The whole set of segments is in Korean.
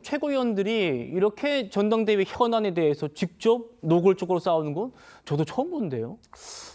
최고위원들이 이렇게 전당대회 현안에 대해서 직접 노골적으로 싸우는 건 저도 처음 본데요.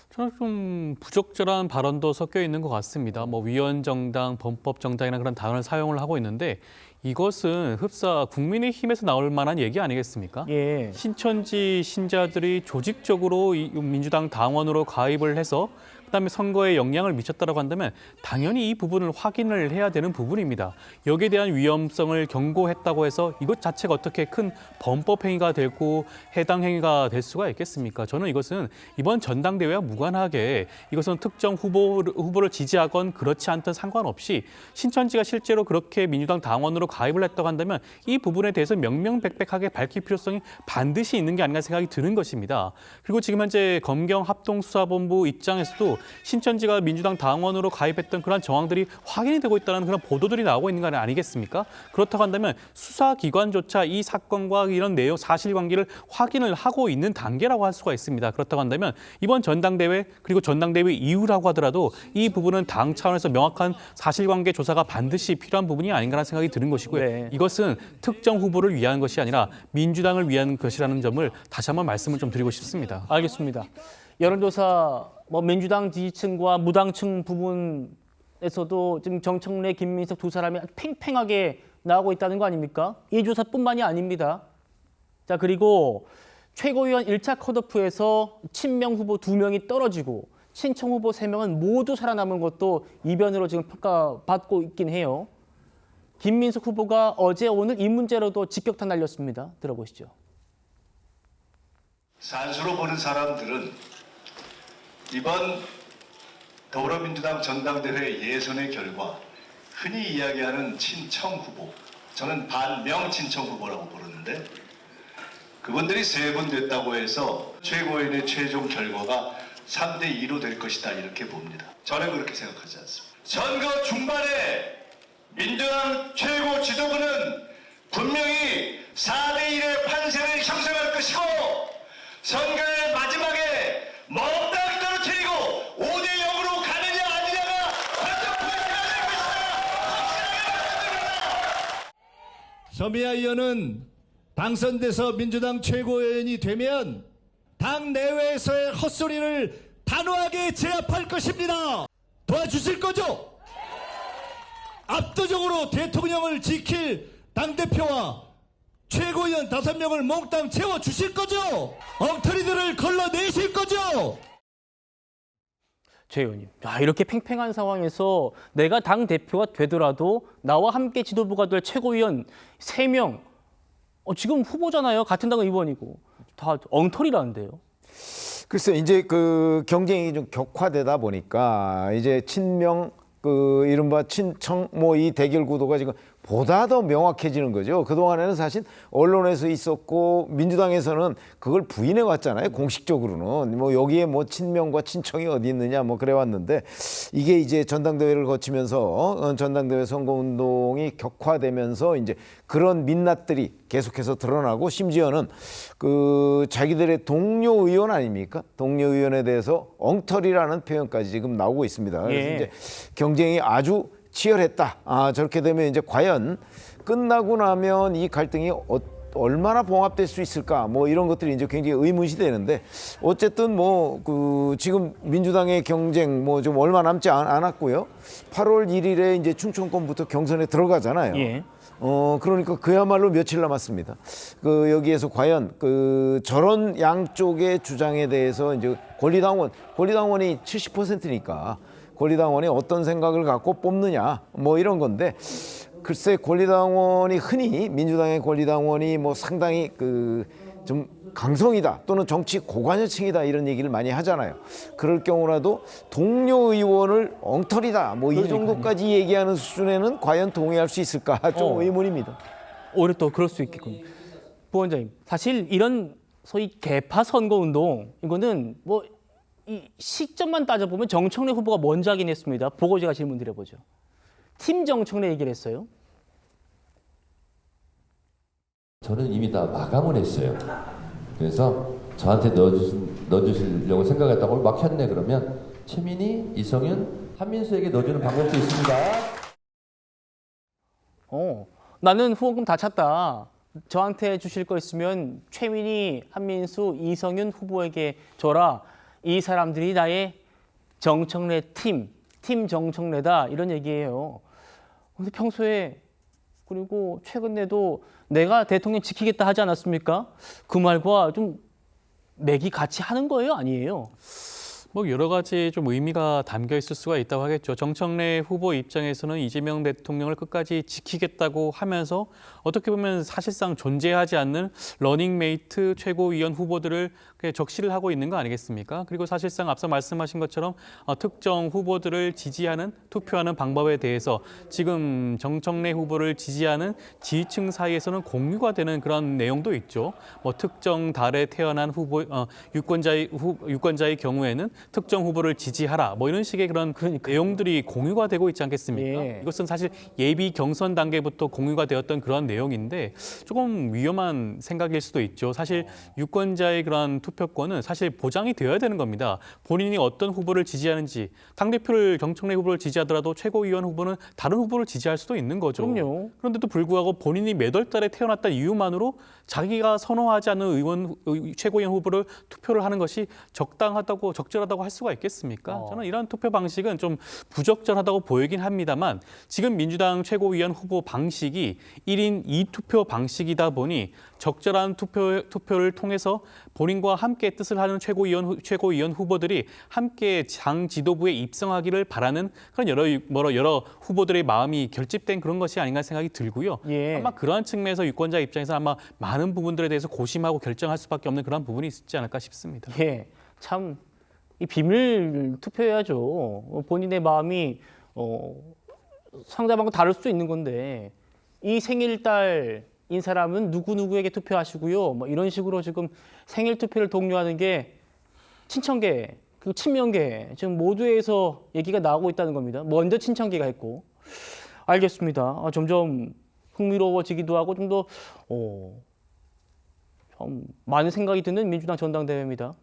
저는 좀 부적절한 발언도 섞여 있는 것 같습니다. 뭐 위원정당, 범법정당이라는 그런 단어를 사용을 하고 있는데 이것은 흡사 국민의힘에서 나올 만한 얘기 아니겠습니까? 예. 신천지 신자들이 조직적으로 이 민주당 당원으로 가입을 해서 그다음에 선거에 영향을 미쳤다고 한다면 당연히 이 부분을 확인을 해야 되는 부분입니다. 여기에 대한 위험성을 경고했다고 해서 이것 자체가 어떻게 큰 범법 행위가 되고 해당 행위가 될 수가 있겠습니까? 저는 이것은 이번 전당대회와 무관하게 이것은 특정 후보를 지지하건 그렇지 않든 상관없이 신천지가 실제로 그렇게 민주당 당원으로 가입을 했다고 한다면 이 부분에 대해서 명명백백하게 밝힐 필요성이 반드시 있는 게 아닌가 생각이 드는 것입니다. 그리고 지금 현재 검경합동수사본부 입장에서도 신천지가 민주당 당원으로 가입했던 그런 정황들이 확인이 되고 있다는 그런 보도들이 나오고 있는 거 아니겠습니까? 그렇다고 한다면 수사기관조차 이 사건과 이런 내용, 사실관계를 확인을 하고 있는 단계라고 할 수가 있습니다. 그렇다고 한다면 이번 전당대회 그리고 전당대회 이후라고 하더라도 이 부분은 당 차원에서 명확한 사실관계 조사가 반드시 필요한 부분이 아닌가라는 생각이 드는 것이고요. 네. 이것은 특정 후보를 위한 것이 아니라 민주당을 위한 것이라는 점을 다시 한번 말씀을 좀 드리고 싶습니다. 알겠습니다. 여론조사 민주당 지지층과 무당층 부분에서도 지금 정청래, 김민석 두 사람이 팽팽하게 나오고 있다는 거 아닙니까? 이 조사뿐만이 아닙니다. 자, 그리고 최고위원 1차 컷오프에서 친명 후보 2명이 떨어지고 친청 후보 3명은 모두 살아남은 것도 이변으로 지금 평가받고 있긴 해요. 김민석 후보가 어제 오늘 이 문제로도 직격탄 날렸습니다. 들어보시죠. 산수로 보는 사람들은 이번 더불어민주당 전당대회 예선의 결과 흔히 이야기하는 친청 후보, 저는 반명 친청 후보라고 부르는데 그분들이 3분 됐다고 해서 최고위원의 최종 결과가 3대2로 될 것이다 이렇게 봅니다. 저는 그렇게 생각하지 않습니다. 선거 중반에 민주당 최고 지도부는 분명히 4대1의 판세를 형성할 것이고 선거의 마지막에 몽땅 떨어뜨리고 5대0으로 가느냐 아니냐가 관전 포인트가 될 것이다. 서미아 의원은 당선돼서 민주당 최고위원이 되면 당 내외에서의 헛소리를 단호하게 제압할 것입니다. 도와주실 거죠? 압도적으로 대통령을 지킬 당대표와 최고위원 5명을 몽땅 채워주실 거죠? 엉터리들을 걸러내실 거죠? 최 의원님, 이렇게 팽팽한 상황에서 내가 당대표가 되더라도 나와 함께 지도부가 될 최고위원 3명, 지금 후보잖아요. 같은 당 의원이고. 다 엉터리라는데요. 글쎄, 이제 그 경쟁이 좀 격화되다 보니까 이제 친명, 이른바 친청 이 대결 구도가 지금 보다 더 명확해지는 거죠. 그동안에는 사실 언론에서 있었고 민주당에서는 그걸 부인해 왔잖아요. 공식적으로는 여기에 친명과 친청이 어디 있느냐 그래 왔는데 이게 이제 전당대회를 거치면서 전당대회 선거운동이 격화되면서 이제 그런 민낯들이 계속해서 드러나고 심지어는 자기들의 동료 의원 아닙니까? 동료 의원에 대해서 엉터리라는 표현까지 지금 나오고 있습니다. 그래서 예. 이제 경쟁이 아주 치열했다. 저렇게 되면 이제 과연 끝나고 나면 이 갈등이 얼마나 봉합될 수 있을까? 이런 것들이 이제 굉장히 의문시 되는데 어쨌든 지금 민주당의 경쟁 좀 얼마 남지 않았고요. 8월 1일에 이제 충청권부터 경선에 들어가잖아요. 예. 그러니까 그야말로 며칠 남았습니다. 여기에서 과연 저런 양쪽의 주장에 대해서 이제 권리당원이 70%니까 권리당원이 어떤 생각을 갖고 뽑느냐 이런 건데 글쎄 권리당원이 흔히 민주당의 권리당원이 상당히 좀 강성이다 또는 정치 고관여층이다 이런 얘기를 많이 하잖아요. 그럴 경우라도 동료 의원을 엉터리다 이 정도까지 얘기하는 수준에는 과연 동의할 수 있을까 좀 의문입니다. 오히려 또 그럴 수 있겠군요. 부원장님, 사실 이런 소위 개파 선거운동 이거는 이 시점만 따져보면 정청래 후보가 먼저 하긴 했습니다. 보고 제가 질문 드려보죠. 팀 정청래 얘기를 했어요. 저는 이미 다 마감을 했어요. 그래서 저한테 넣어주시려고 생각했다고 막혔네 그러면 최민희, 이성윤, 한민수에게 넣어주는 방법도 있습니다. 나는 후보금 다 찼다. 저한테 주실 거 있으면 최민희, 한민수, 이성윤 후보에게 줘라. 이 사람들이 나의 정청래 팀 정청래다 이런 얘기예요. 근데 평소에 그리고 최근에도 내가 대통령 지키겠다 하지 않았습니까? 그 말과 좀 맥이 같이 하는 거예요, 아니에요? 뭐 여러 가지 좀 의미가 담겨 있을 수가 있다고 하겠죠. 정청래 후보 입장에서는 이재명 대통령을 끝까지 지키겠다고 하면서 어떻게 보면 사실상 존재하지 않는 러닝메이트 최고위원 후보들을 적시를 하고 있는 거 아니겠습니까? 그리고 사실상 앞서 말씀하신 것처럼 특정 후보들을 지지하는 투표하는 방법에 대해서 지금 정청래 후보를 지지하는 지지층 사이에서는 공유가 되는 그런 내용도 있죠. 뭐 특정 달에 태어난 후보 유권자의 경우에는 특정 후보를 지지하라 뭐 이런 식의 그런 내용들이 공유가 되고 있지 않겠습니까? 예. 이것은 사실 예비 경선 단계부터 공유가 되었던 그런 내용인데 조금 위험한 생각일 수도 있죠. 사실 유권자의 그런 투표권은 사실 보장이 되어야 되는 겁니다. 본인이 어떤 후보를 지지하는지 당대표를 정청래 후보를 지지하더라도 최고위원 후보는 다른 후보를 지지할 수도 있는 거죠. 그럼요. 그런데도 불구하고 본인이 몇 월 달에 태어났다는 이유만으로 자기가 선호하지 않는 최고위원 후보를 투표를 하는 것이 적절하다고 할 수가 있겠습니까? 저는 이런 투표 방식은 좀 부적절하다고 보이긴 합니다만 지금 민주당 최고위원 후보 방식이 1인 2투표 방식이다 보니 적절한 투표를 통해서 본인과 함께 뜻을 하는 최고위원 후보들이 함께 당 지도부에 입성하기를 바라는 그런 여러 후보들의 마음이 결집된 그런 것이 아닌가 생각이 들고요. 예. 아마 그러한 측면에서 유권자 입장에서 아마 많은 부분들에 대해서 고심하고 결정할 수밖에 없는 그런 부분이 있지 않을까 싶습니다. 예, 참 이 비밀 투표해야죠. 본인의 마음이 상대방과 다를 수도 있는 건데 이 생일달인 사람은 누구누구에게 투표하시고요. 뭐 이런 식으로 지금 생일 투표를 독려하는 게 친천계, 그리고 친명계 지금 모두에서 얘기가 나오고 있다는 겁니다. 먼저 친천계가 했고. 알겠습니다. 점점 흥미로워지기도 하고 좀 더 참 많은 생각이 드는 민주당 전당대회입니다.